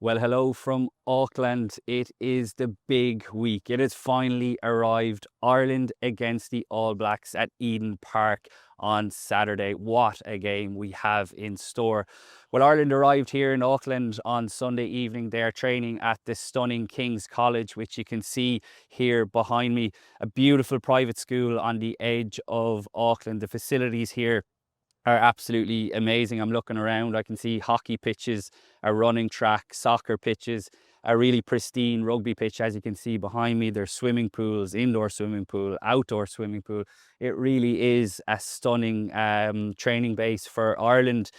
Well, hello from Auckland. It is the big week. It has finally arrived. Ireland against the All Blacks at Eden Park on Saturday. What a game we have in store. Well, Ireland arrived here in Auckland on Sunday evening. They are training at the stunning King's College, which you can see here behind me. A beautiful private school on the edge of Auckland. The facilities here are absolutely amazing. I'm looking around, I can see hockey pitches, a running track, soccer pitches, a really pristine rugby pitch, as you can see behind me. There's swimming pools, indoor swimming pool, outdoor swimming pool. It really is a stunning training base for Ireland.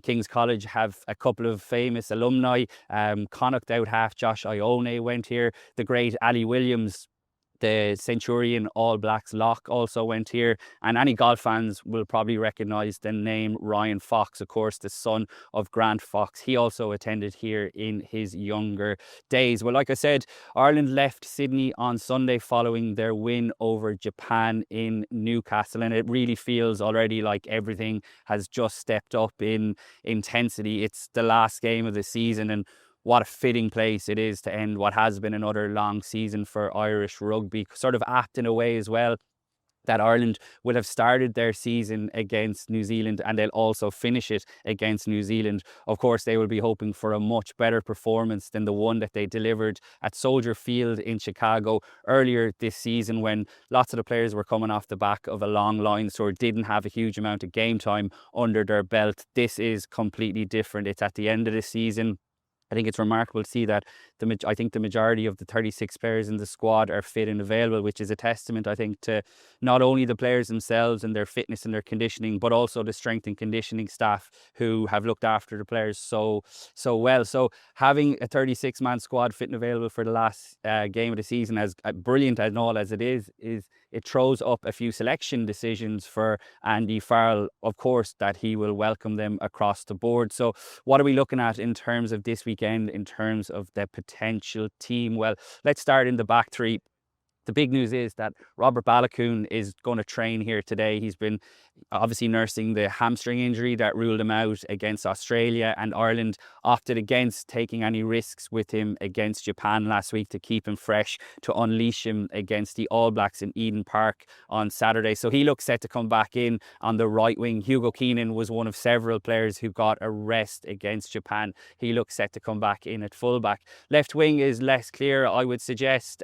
King's College have a couple of famous alumni. Connacht out half Josh Ione went here. The great Ali Williams, the Centurion All Blacks lock, also went here. And any golf fans will probably recognise the name Ryan Fox, of course, the son of Grant Fox. He also attended here in his younger days. Well, like I said, Ireland left Sydney on Sunday following their win over Japan in Newcastle. And it really feels already like everything has just stepped up in intensity. It's the last game of the season, and what a fitting place it is to end what has been another long season for Irish rugby. Sort of apt in a way as well that Ireland will have started their season against New Zealand and they'll also finish it against New Zealand. Of course, they will be hoping for a much better performance than the one that they delivered at Soldier Field in Chicago earlier this season, when lots of the players were coming off the back of a long line, so didn't have a huge amount of game time under their belt. This is completely different. It's at the end of the season. I think it's remarkable to see that I think the majority of the 36 players in the squad are fit and available, which is a testament, I think, to not only the players themselves and their fitness and their conditioning, but also the strength and conditioning staff who have looked after the players so well. So having a 36-man squad fit and available for the last game of the season, as brilliant and all as it is it throws up a few selection decisions for Andy Farrell, of course, that he will welcome them across the board. So what are we looking at in terms of this weekend, in terms of the potential team? Well, let's start in the back three. The big news is that Robert Balakoon is going to train here today. He's been obviously nursing the hamstring injury that ruled him out against Australia, and Ireland opted against taking any risks with him against Japan last week to keep him fresh, to unleash him against the All Blacks in Eden Park on Saturday. So he looks set to come back in on the right wing. Hugo Keenan was one of several players who got a rest against Japan. He looks set to come back in at fullback. Left wing is less clear, I would suggest.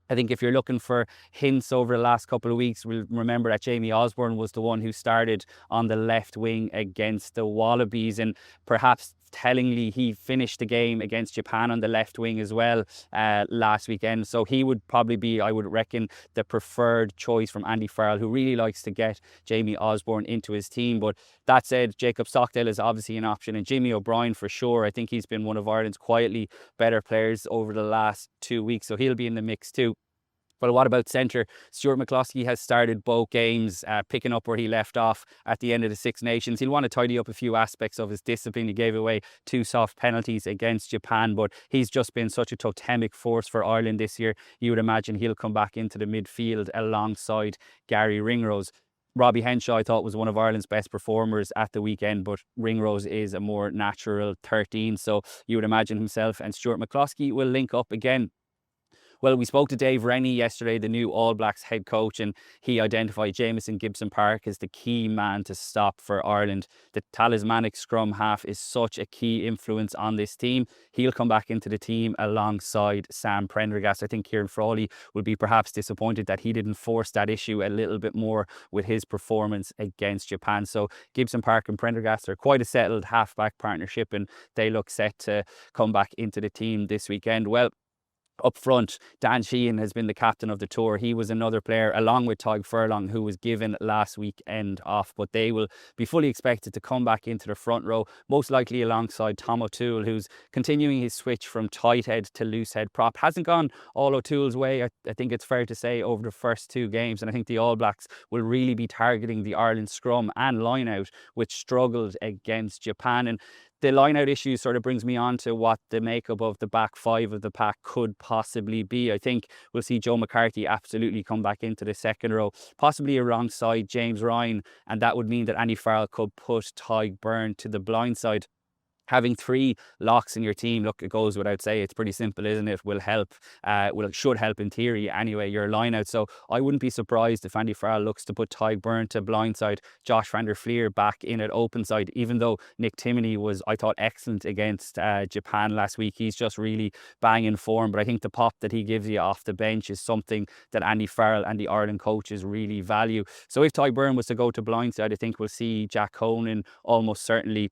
I think if you're looking for hints over the last couple of weeks, we'll remember that Jamie Osborne was the one who started on the left wing against the Wallabies, and perhaps tellingly, he finished the game against Japan on the left wing as well last weekend. So he would probably be, I would reckon, the preferred choice from Andy Farrell, who really likes to get Jamie Osborne into his team. But that said, Jacob Stockdale is obviously an option, and Jimmy O'Brien for sure. I think he's been one of Ireland's quietly better players over the last 2 weeks, so he'll be in the mix too. But what about centre? Stuart McCloskey has started both games, picking up where he left off at the end of the Six Nations. He'll want to tidy up a few aspects of his discipline. He gave away 2 soft penalties against Japan, but he's just been such a totemic force for Ireland this year. You would imagine he'll come back into the midfield alongside Gary Ringrose. Robbie Henshaw, I thought, was one of Ireland's best performers at the weekend, but Ringrose is a more natural 13. So you would imagine himself and Stuart McCloskey will link up again. Well, we spoke to Dave Rennie yesterday, the new All Blacks head coach, and he identified Jamison Gibson-Park as the key man to stop for Ireland. The talismanic scrum half is such a key influence on this team. He'll come back into the team alongside Sam Prendergast. I think Kieran Frawley will be perhaps disappointed that he didn't force that issue a little bit more with his performance against Japan. So Gibson-Park and Prendergast are quite a settled half-back partnership, and they look set to come back into the team this weekend. Well, up front, Dan Sheehan has been the captain of the tour. He was another player, along with Tadhg Furlong, who was given last weekend off, but they will be fully expected to come back into the front row, most likely alongside Tom O'Toole, who's continuing his switch from tight head to loose head prop. Hasn't gone all O'Toole's way, I think it's fair to say, over the first 2 games, and I think the All Blacks will really be targeting the Ireland scrum and line out, which struggled against Japan. And the line-out issue sort of brings me on to what the makeup of the back 5 of the pack could possibly be. I think we'll see Joe McCarthy absolutely come back into the second row, possibly alongside James Ryan, and that would mean that Andy Farrell could put Tadhg Beirne to the blind side. having three locks in your team, look, it goes without say, it's pretty simple, isn't it? Will help, it should help in theory anyway, your line out. So I wouldn't be surprised if Andy Farrell looks to put Tadhg Beirne to blindside, Josh van der Flier back in at open side, even though Nick Timoney was, I thought, excellent against Japan last week. He's just really banging form, but I think the pop that he gives you off the bench is something that Andy Farrell and the Ireland coaches really value. So if Tadhg Beirne was to go to blindside, I think we'll see Jack Conan almost certainly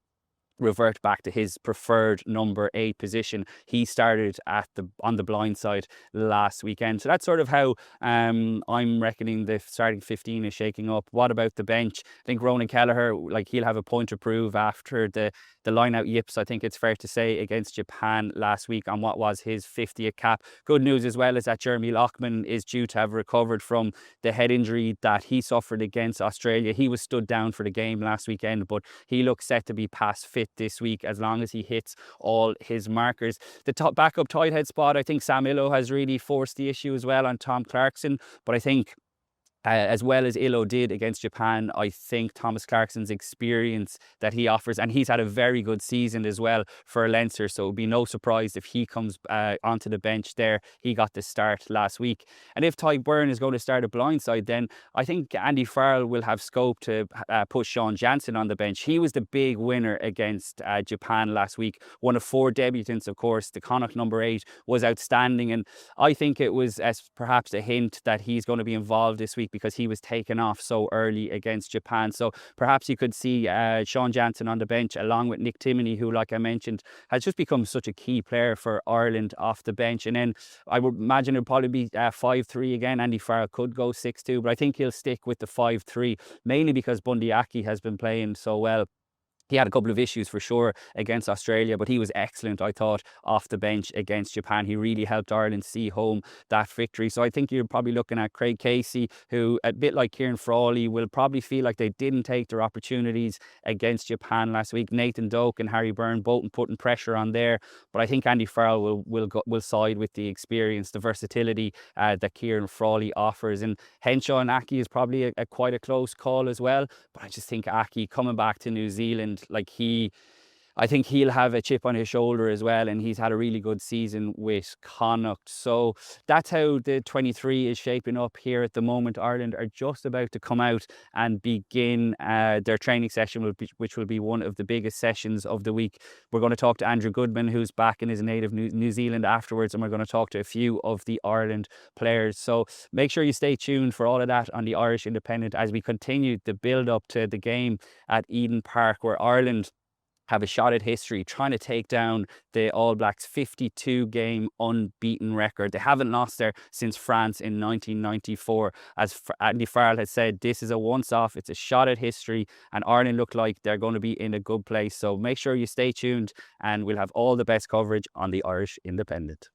revert back to his preferred number 8 position. He started on the blind side last weekend. So that's sort of how I'm reckoning the starting 15 is shaking up. What about the bench? I think Ronan Kelleher, like, he'll have a point to prove after the line out yips, I think it's fair to say, against Japan last week on what was his 50th cap. Good news as well is that Jeremy Loughman is due to have recovered from the head injury that he suffered against Australia. He was stood down for the game last weekend, but he looks set to be past fit this week as long as he hits all his markers. The top backup tight head spot, I think Sam Illo has really forced the issue as well on Tom Clarkson, but I think as well as Illo did against Japan, I think Thomas Clarkson's experience that he offers, and he's had a very good season as well for Leinster, so it would be no surprise if he comes onto the bench there. He got the start last week. And if Tadhg Beirne is going to start a blindside, then I think Andy Farrell will have scope to put Sean Jansen on the bench. He was the big winner against Japan last week. One of 4 debutants, of course. The Connacht number 8 was outstanding, and I think it was as perhaps a hint that he's going to be involved this week because he was taken off so early against Japan. So perhaps you could see Sean Jansen on the bench along with Nick Timoney, who, like I mentioned, has just become such a key player for Ireland off the bench. And then I would imagine it would probably be 5-3 again. Andy Farrell could go 6-2, but I think he'll stick with the 5-3, mainly because Bundy Aki has been playing so well. He had a couple of issues for sure against Australia, but he was excellent, I thought, off the bench against Japan. He really helped Ireland see home that victory. So I think you're probably looking at Craig Casey, who, a bit like Cian Tracey, will probably feel like they didn't take their opportunities against Japan last week. Nathan Doak and Harry Byrne both putting pressure on there, but I think Andy Farrell will side with the experience, the versatility that Cian Tracey offers. And Henshaw and Aki is probably quite a close call as well, but I just think Aki coming back to New Zealand, I think he'll have a chip on his shoulder as well, and he's had a really good season with Connacht. So that's how the 23 is shaping up here at the moment. Ireland are just about to come out and begin their training session, which will be one of the biggest sessions of the week. We're going to talk to Andrew Goodman, who's back in his native New Zealand afterwards, and we're going to talk to a few of the Ireland players. So make sure you stay tuned for all of that on the Irish Independent as we continue the build-up to the game at Eden Park, where Ireland have a shot at history trying to take down the All Blacks' 52-game unbeaten record. They haven't lost there since France in 1994. As Andy Farrell has said, this is a once-off, it's a shot at history, and Ireland look like they're going to be in a good place. So make sure you stay tuned, and we'll have all the best coverage on the Irish Independent.